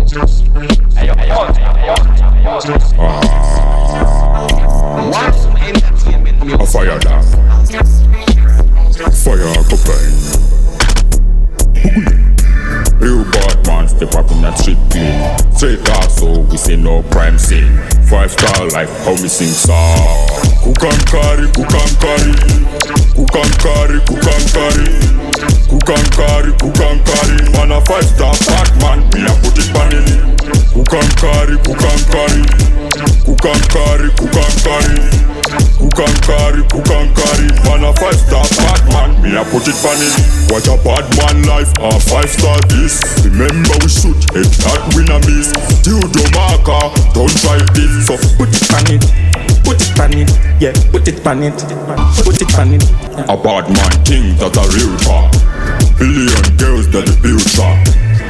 A fire down. Fire cocaine. Real bad man step up in that street clean. Straight car so we say no crime scene. 5-star life how we sing song. Cook and carry, cook and carry. Cook and carry, cook and carry. Cook and carry, cook and carry. Man a 5-star fat man, me a put it on it. Cook and carry, cook and carry. Cook and carry, cook and carry. Cook and carry, cook and carry. Man a 5-star fat man, me a put it on it. What a bad man life, a 5-star this. Remember we shoot, head that win a miss. Still do marker, don't try this. So put it on it, put it on it. Yeah, put it on it, put it on it. A bad man thing that a real talk. Billion girls that the future.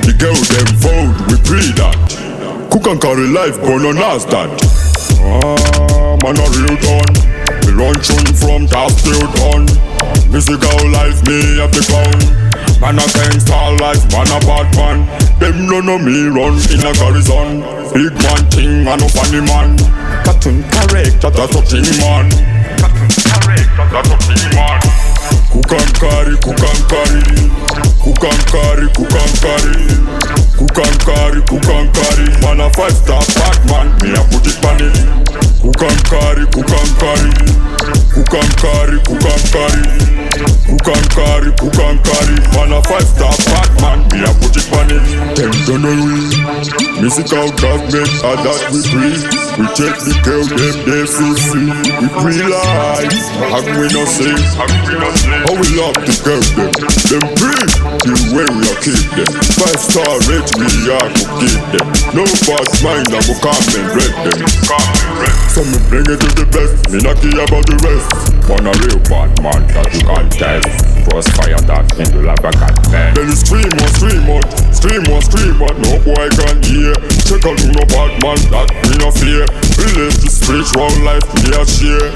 The girl them vote, we pre that. Cook and carry life, burn on us that. Man a real done. We run tune from top till dawn. Musical life, me have the crown. Man a gangsta life, man a bad man. Them no know me run in a garrison. Big man thing, man no funny man. Cartoon character, that's a thing man. Cartoon character, that's a thing man. Cook and carry, cook and carry. Cook and carry, cook and carry. Cook and carry, cook and carry. Man a 5-star fat man, me a put it on it. Cook and carry, cook and carry. Cook and carry, cook and carry. Cook and carry, cook and carry. Man a 5-star fat man, me a put it on it. Them don't know we musical government are that we breathe. We take the girl, them they feel free. We realize, how we no say, how we love the girl them breathe. The way we are keep them. 5-star rate we are go give them. No bad mind I go come and break them. So me bring it to the best, me not care about the rest. Man a real bad man that you can't test. Crossfire that in the lava cat man. Then you scream on, scream on, scream on, scream on. No boy can hear. Check out no bad man that me no fear. We live the spiritual life, me a share.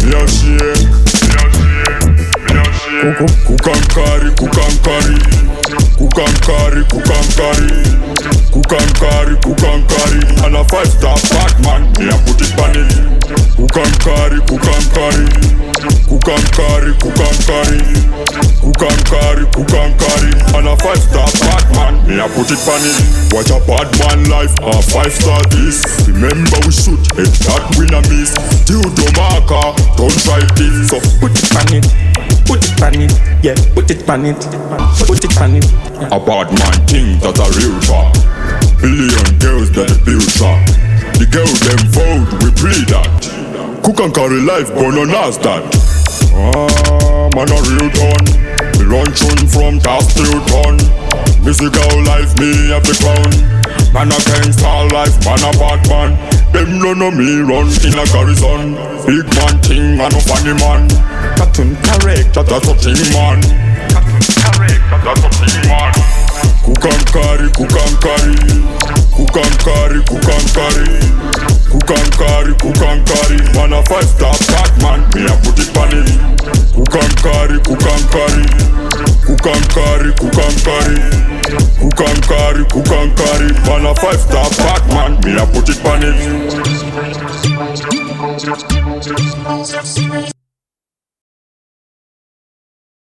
Me a share, me a share, me a share. Cook and carry, cook and carry. Cook and carry, cook and carry. Cook and carry, cook and carry. And a 5-star fat man, me a put it on it. Cook and carry, cook and carry. Cook and carry, cook and carry. Cook and carry, cook and carry. And a 5-star fat man, me a put it on it. What a bad man life, a 5-star this. Remember we shoot, head that win a miss. Still do marker, don't try this. So put it on it, put it on it. Yeah, put it on it, put it on it. A bad man thing that a real talk. Billion girls that the future. The girl them vote, we pre that. Cook and carry life, burn on us that. Man a real done. We run tune from top till dawn. Musical life, me have the crown. Man a gangsta life, man a bad man. Them no know me run in a garrison. Big man thing, man a funny man. Cartoon character, that's a thing man. Cartoon character, that's a thing man. Cook and carry, cook and carry. Cook and carry, cook and carry. Cook and carry, cook and carry. Man a 5-star fat man, me a put it on it. Cook and carry, cook and carry. Cook and carry, cook and carry. Cook and carry, cook and carry. Man a 5-star fat man, me a put it on it.